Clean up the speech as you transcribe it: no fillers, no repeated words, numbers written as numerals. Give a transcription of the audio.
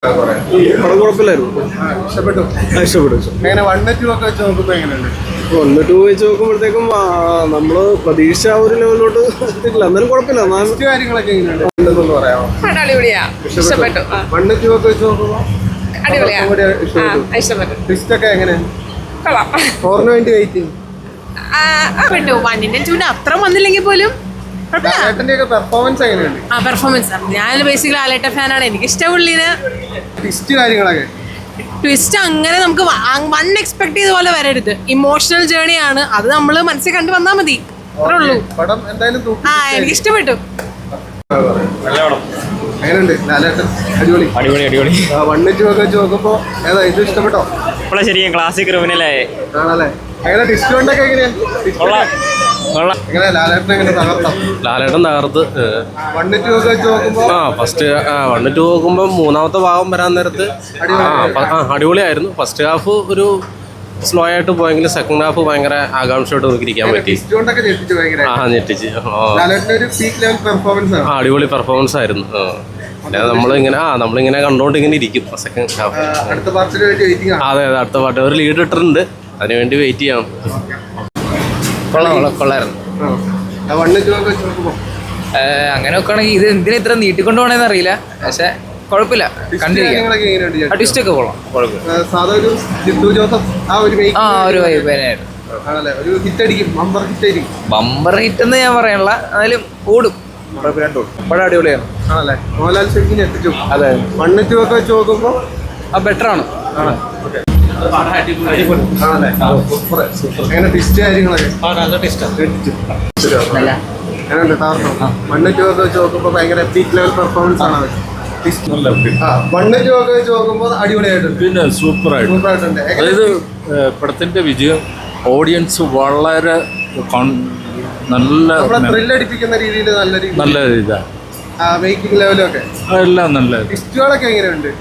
പടം കുഴപ്പമില്ലായിരുന്നു. ഇഷ്ടപ്പെട്ടു. എങ്ങനെ 1, 2 ഒക്കെ വെച്ച് നോക്കുമ്പോ എങ്ങനെയുണ്ട്? 1, 2 വെച്ച് നോക്കുമ്പോഴത്തേക്കും നമ്മള് പ്രതീക്ഷ ആ ഒരു ലെവലിലോട്ട് എത്തിയിട്ടില്ല. എന്നാലും കുഴപ്പമില്ല. കാര്യങ്ങളൊക്കെ എങ്ങനെയുണ്ട് ഉണ്ടെന്ന് പറയാമോ? ഇഷ്ടപ്പെട്ടു. 1, 2 ഒക്കെ വെച്ച് നോക്കുമ്പോ ഇഷ്ടപ്പെട്ടു. ട്വിസ്റ്റ് ഒക്കെ എങ്ങനെ? 4 വേണ്ടി വെയിറ്റിംഗ്. 1നും 2നും അത്ര വന്നില്ലെങ്കിൽ പോലും പെർഫോമൻസ് എങ്ങനെയുണ്ട്? പെർഫോമൻസ് ഞാൻ ബേസിക്കലി ലാലേട്ട ഫാനാണ്. എനിക്ക് ഇഷ്ടം പുള്ളിന്. ട്വിസ്റ്റ് കാര്യങ്ങളൊക്കെ ട്വിസ്റ്റ് അങ്ങനെ നമുക്ക് അൺഎക്സ്പെക്ട് ചെയ്ത പോലെ വരരുത്. ഇമോഷണൽ ജേർണിയാണ് അത്, നമ്മൾ മനസ്സിൽ കണ്ടു വന്നാൽ മതി. അത്രേ ഉള്ളൂ. പടം എന്തായാലും എനിക്ക് ഇഷ്ടപ്പെട്ടു. എങ്ങനെയുണ്ട് ലാലേട്ടൻ? അടിപൊളി 1, 2 ഒക്കെ വെച്ച് നോക്കുമ്പോ ഏതാ ഇത് ഇഷ്ടപ്പെട്ടോ? ശരിക്കും ക്ലാസിക് ക്രിമിനലായേ ആണല്ലേ. എങ്ങനെ ട്വിസ്റ്റ് കൊണ്ടൊക്കെ എങ്ങനെയാ? എങ്ങനെ ലാലേട്ടൻ എങ്ങനെ തകർത്താം? ലാലേട്ടൻ തകർത്ത് 1, 2 ഒക്കെ വെച്ച് നോക്കുമ്പോ ഫസ്റ്റ് 1, 2 നോക്കുമ്പോൾ മൂന്നാമത്തെ ഭാഗം വരാൻ നേരത്ത് അടിപൊളിയായിരുന്നു. ഫസ്റ്റ് ഹാഫ് ഒരു സ്ലോ ആയിട്ട് പോയെങ്കിലും സെക്കൻഡ് ഹാഫ് ഭയങ്കര ആകാംക്ഷയോട്ട് നോക്കിയിരിക്കാൻ പറ്റി. ഞെട്ടിച്ച്. അടിപൊളി പെർഫോമൻസ് ആയിരുന്നു. നമ്മളിങ്ങനെ കണ്ടോണ്ട് ഇങ്ങനെ ഇരിക്കും സെക്കൻഡ് ഹാഫ്. അതെ, അടുത്ത പാട്ട് ഒരു ലീഡ് ഇട്ടിട്ടുണ്ട്, അതിനുവേണ്ടി വെയിറ്റ് ചെയ്യണം. കൊള്ളായിരുന്നു. അങ്ങനെ നോക്കുകയാണെങ്കിൽ ഇത് എന്തിനാ ഇത്ര നീട്ടിക്കൊണ്ടു പോകണമെന്ന് അറിയില്ല, പക്ഷെ കുഴപ്പമില്ല, കണ്ടിരിക്കാം. ട്വിസ്റ്റ് ഒക്കെ കൊള്ളാം, കുഴപ്പമില്ല. ബമ്പർ ഹിറ്റ് എന്ന് ഞാൻ പറയാനുള്ള, എന്നാലും ഓടും. പടം അടിപൊളിയാണ്. മോഹൻലാൽ ശരിക്കും ഞെട്ടിച്ചു. അതെ, 1, 2 ഒക്കെ വെച്ച് നോക്കുമ്പോ ബെറ്റർ ആണ്. എങ്ങനെ ട്വിസ്റ്റ് കാര്യങ്ങളൊക്കെ? നല്ല ടേസ്റ്റാണ്. 1, 2 ഒക്കെ വെച്ച് നോക്കുമ്പോ ഭയങ്കര പീക്ക് ലെവൽ പെർഫോമൻസ് ആണ്. 1, 2 ഒക്കെ വെച്ച് നോക്കുമ്പോ അടിപൊളിയായിട്ടുണ്ട്. പിന്നെ സൂപ്പറായിട്ടുണ്ട്. അതായത് പടത്തിന്റെ വിജയം ഓഡിയൻസ് വളരെ നല്ല ത്രില്ലടിപ്പിക്കുന്ന രീതിയിൽ നല്ല ഇതാണ്. മേക്കിംഗ് ലെവലൊക്കെ എല്ലാം നല്ല ട്വിസ്റ്റുകളൊക്കെ എങ്ങനെയുണ്ട്?